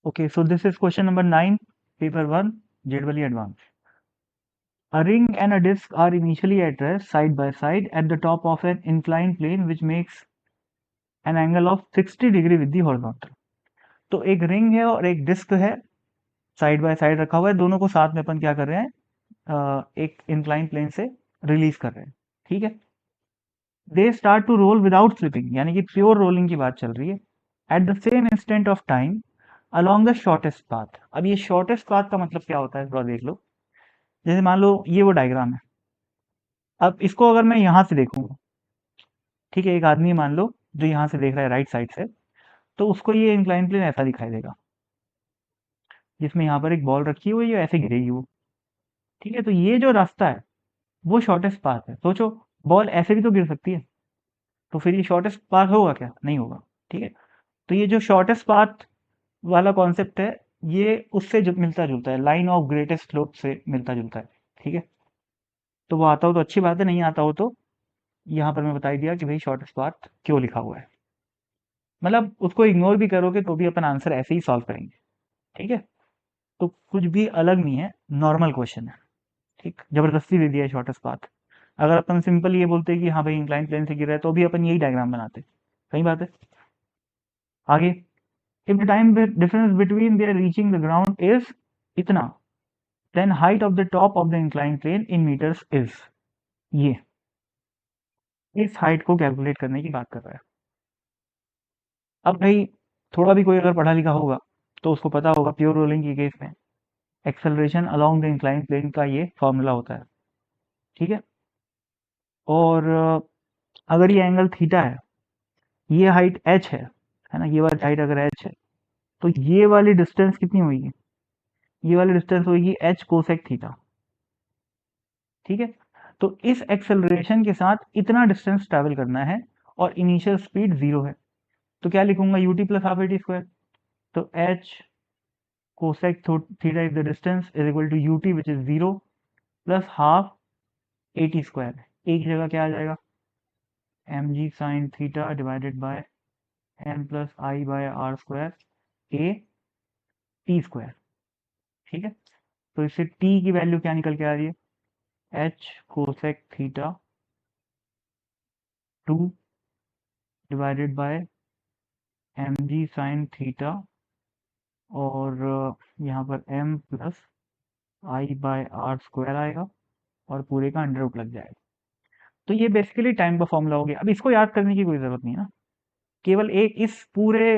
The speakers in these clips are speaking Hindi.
Okay, so this is question number 9, paper 1, JEE Advanced. A ring and a disc are initially at rest side by side at the top of an inclined plane which makes an angle of 60 degree with the horizontal. तो एक रिंग है और एक डिस्क है, साइड बाय साइड रखा हुआ है, दोनों को साथ में अपन क्या कर रहे हैं, एक इंक्लाइन प्लेन से रिलीज कर रहे हैं, ठीक है। They start to roll without slipping, यानी कि प्योर रोलिंग की बात चल रही है। At the same instant of time along the shortest path. अब ये शॉर्टेस्ट पाथ का मतलब क्या होता है, थोड़ा देख लो। जैसे मान लो ये वो डायग्राम है, अब इसको अगर मैं यहाँ से देखूंगा, ठीक है, एक आदमी मान लो जो यहाँ से देख रहा है राइट साइड से, तो उसको ये इंक्लाइन प्लेन ऐसा दिखाई देगा, जिसमें यहाँ पर एक बॉल रखी हुई है, ऐसे गिरेगी वो, ठीक है। तो ये जो रास्ता है वो शॉर्टेस्ट पाथ है। सोचो, बॉल ऐसे भी तो गिर सकती है, तो फिर ये शॉर्टेस्ट पाथ होगा क्या? नहीं होगा, ठीक है। तो ये जो शॉर्टेस्ट पाथ वाला कॉन्सेप्ट है, ये उससे मिलता जुलता है, लाइन ऑफ ग्रेटेस्ट स्लोप से मिलता जुलता है, ठीक है। तो वो आता हो तो अच्छी बात है, नहीं आता हो तो यहाँ पर मैं बता ही दिया कि भाई शॉर्टेस्ट पाथ क्यों लिखा हुआ है। मतलब उसको इग्नोर भी करोगे तो भी अपन आंसर ऐसे ही सॉल्व करेंगे, ठीक है। तो कुछ भी अलग नहीं है, नॉर्मल क्वेश्चन है, ठीक। जबरदस्ती दे दिया है शॉर्टेस्ट पाथ। अगर अपन सिंपल ये बोलते कि हाँ भाई इंक्लाइन प्लेन से गिर रहा है, तो भी अपन यही डायग्राम बनाते। सही बात है। आगे, if the time difference between their reaching the ground is इतना, then height of the top of the incline plane in metres is. ये इस हाइट को कैलकुलेट करने की बात कर रहा है। अब भाई थोड़ा भी कोई अगर पढ़ा लिखा होगा तो उसको पता होगा प्योर रोलिंग के केस में acceleration along the incline plane का ये फॉर्मूला होता है, ठीक है। और अगर ये एंगल थीटा है, ये हाइट h है ना, ये वाली हाइट अगर h है, तो ये वाली डिस्टेंस कितनी होगी? ये वाली डिस्टेंस होगी h कोसेक थीटा, ठीक है। तो इस एक्सेलरेशन के साथ इतना डिस्टेंस ट्रैवल करना है और इनिशियल स्पीड 0 है, तो क्या लिखूंगा, ut plus half at square. तो h cosec theta is the distance is equal to ut which is 0 plus half at square. एक जगह क्या आ जाएगा, mg sin theta divided by n plus I by r square a t square, ठीक है। तो इससे t की वैल्यू क्या निकल के आ रही है, h cosec theta 2 divided by mg sin theta, और यहाँ पर m plus I by r square आएगा और पूरे का अंडर रूट लग जाएगा। तो ये बेसिकली टाइम का फॉर्मूला हो गया। अब इसको याद करने की कोई ज़रूरत नहीं है ना, केवल एक इस पूरे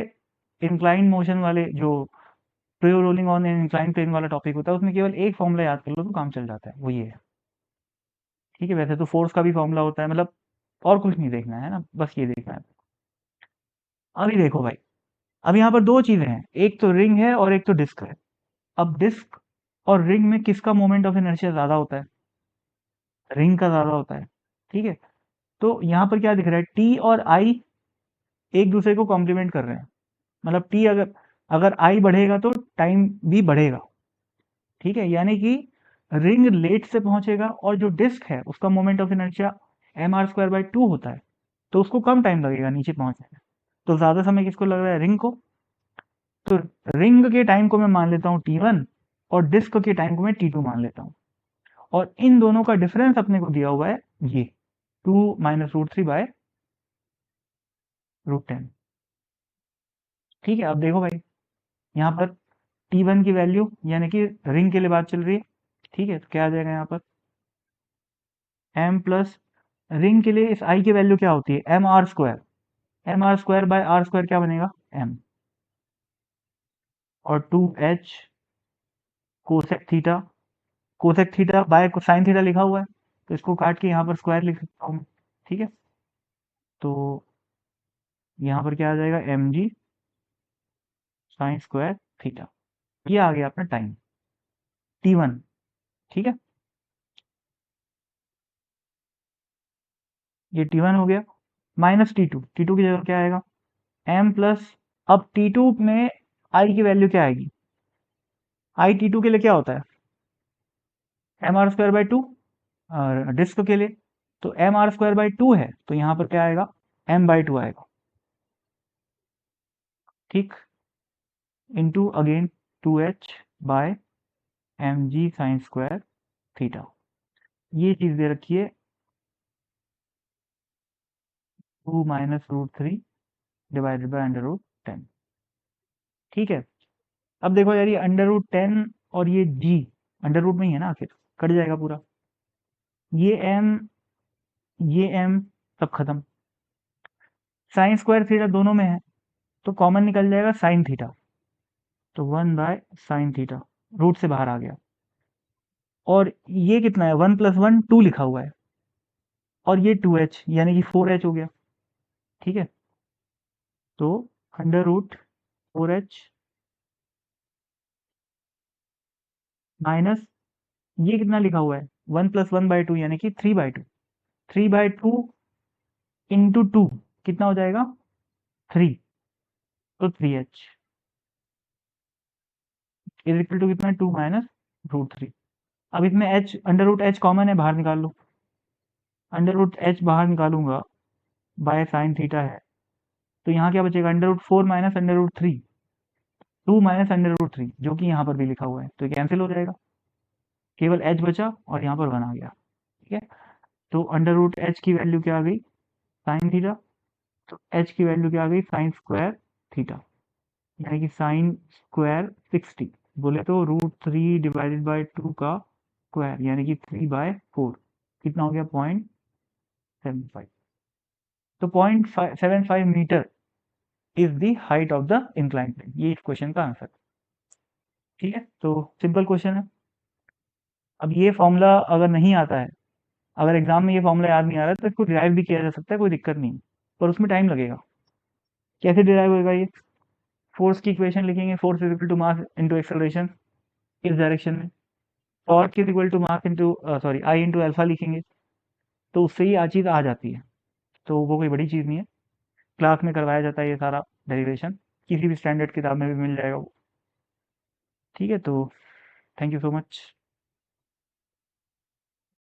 इंक्लाइन मोशन वाले जो pure rolling on incline plane वाला टॉपिक होता है, उसमें केवल एक फॉर्मूला याद कर लो तो काम चल जाता है, वो ये है, ठीक है। वैसे तो फोर्स का भी फॉर्मूला होता है, मतलब और कुछ नहीं देखना है ना, बस ये देखना है। अभी देखो भाई, अब यहाँ पर दो चीजें हैं, एक तो रिंग है और एक तो डिस्क है। अब डिस्क और रिंग में किसका मोमेंट ऑफ इनर्शिया ज्यादा होता है? रिंग का ज्यादा होता है, ठीक है। तो यहाँ पर क्या दिख रहा है, टी और आई एक दूसरे को कॉम्प्लीमेंट कर रहे हैं। मतलब टी अगर अगर आई बढ़ेगा तो टाइम भी बढ़ेगा, ठीक है। यानी कि रिंग लेट से पहुंचेगा और जो डिस्क है उसका moment of inertia m r square by 2 होता है, तो उसको कम टाइम लगेगा नीचे पहुंचने में। तो ज्यादा समय किसको लग रहा है, रिंग को। तो रिंग के टाइम को मैं मान लेता हूँ t1 और डिस्क के टाइम को मैं t2 मान लेता हूँ, और इन दोनों का डिफरेंस अपने को दिया हुआ है ये 2 minus root three by root 10, ठीक है। अब देखो भाई, यहाँ पर t1 की वैल्यू, यानी कि रिंग के लिए बात चल रही है, ठीक है। तो क्या आ जाएगा यहाँ पर m प्लस, रिंग के लिए इस i की वैल्यू क्या होती है, m r square. M r square by r square क्या बनेगा, m, और 2h cosec theta. Cosec theta by sine theta लिखा हुआ है, तो इसको काट के यहाँ पर स्क्वायर लिख सकता हूँ, ठीक है। तो यहाँ पर क्या आ जाएगा, m g sine square theta. ये आ गया अपना टाइम t1, ठीक है। ये t1 हो गया, माइनस t2। t2 की जगह क्या आएगा, m प्लस, अब t2 में i की वैल्यू क्या आएगी, i t2 के लिए क्या होता है, m r square by 2, disc के लिए तो एम आर स्क्वायर बाई 2 है, तो यहाँ पर क्या आएगा, m बाई 2 आएगा, ठीक। Into again 2h by mg sine square theta. ये चीज़ दे रखी है 2 minus root three divided by under root 10। ठीक है, अब देखो यार, ये अंडर रूट 10 और ये g अंडर रूट में ही है ना, आखिर कट जाएगा पूरा। ये m सब खत्म। साइन स्क्वायर थीटा दोनों में है तो कॉमन निकल जाएगा साइन थीटा, तो 1 बाय साइन थीटा रूट से बाहर आ गया। और ये कितना है, 1 प्लस 1 2 लिखा हुआ है, और ये 2h यानी कि 4h हो गया। ठीक है, तो अंडर रूट 4h माइनस ये कितना लिखा हुआ है, 1 प्लस 1 बाई टू यानी कि 3/2। 3/2 इंटू 2 कितना हो जाएगा, 3, तो 3h इज इक्वल टू कितना, 2 माइनस रूट 3। अब इसमें h under root h common है, बाहर निकाल लो। अंडर रूट h बाहर निकालूंगा, बाय साइन थीटा है, तो यहाँ क्या बचेगा, under root 4 minus under root 3, 2 minus under root 3, जो कि यहाँ पर भी लिखा हुआ है, तो कैंसिल हो जाएगा, केवल h बचा और यहाँ पर 1 आ गया। ठीक है, तो अंडर रूट h की वैल्यू क्या आ गई, साइन थीटा, तो h की वैल्यू क्या आ गई, साइन स्क्वायर थीटा, यानी कि साइन स्क्वायर 60, बोले तो रूट 3 डिवाइडेड बाय 2 का स्क्वायर, यानी कि 3/4, कितना हो गया, 0.75। तो 0.75 metre is the height of the incline plane, ये इस क्वेश्चन का आंसर। ठीक है, तो सिंपल क्वेश्चन है। अब ये फॉर्मूला अगर नहीं आता है, अगर एग्जाम में ये फॉर्मूला याद नहीं आ रहा है, तो इसको डिराइव भी किया जा सकता है, कोई दिक्कत नहीं है, पर उसमें टाइम लगेगा। कैसे डिराइव होगा ये, फोर्स की इक्वेशन लिखेंगे, force is equal to mass into acceleration इस डायरेक्शन में, torque is equal to mass into sorry I into alpha लिखेंगे, तो उससे ही चीज़ आ जाती है, तो वो कोई बड़ी चीज़ नहीं है, क्लास में करवाया जाता है ये सारा डेरिवेशन, किसी भी स्टैंडर्ड किताब में भी मिल जाएगा वो। ठीक है, तो थैंक यू सो मच।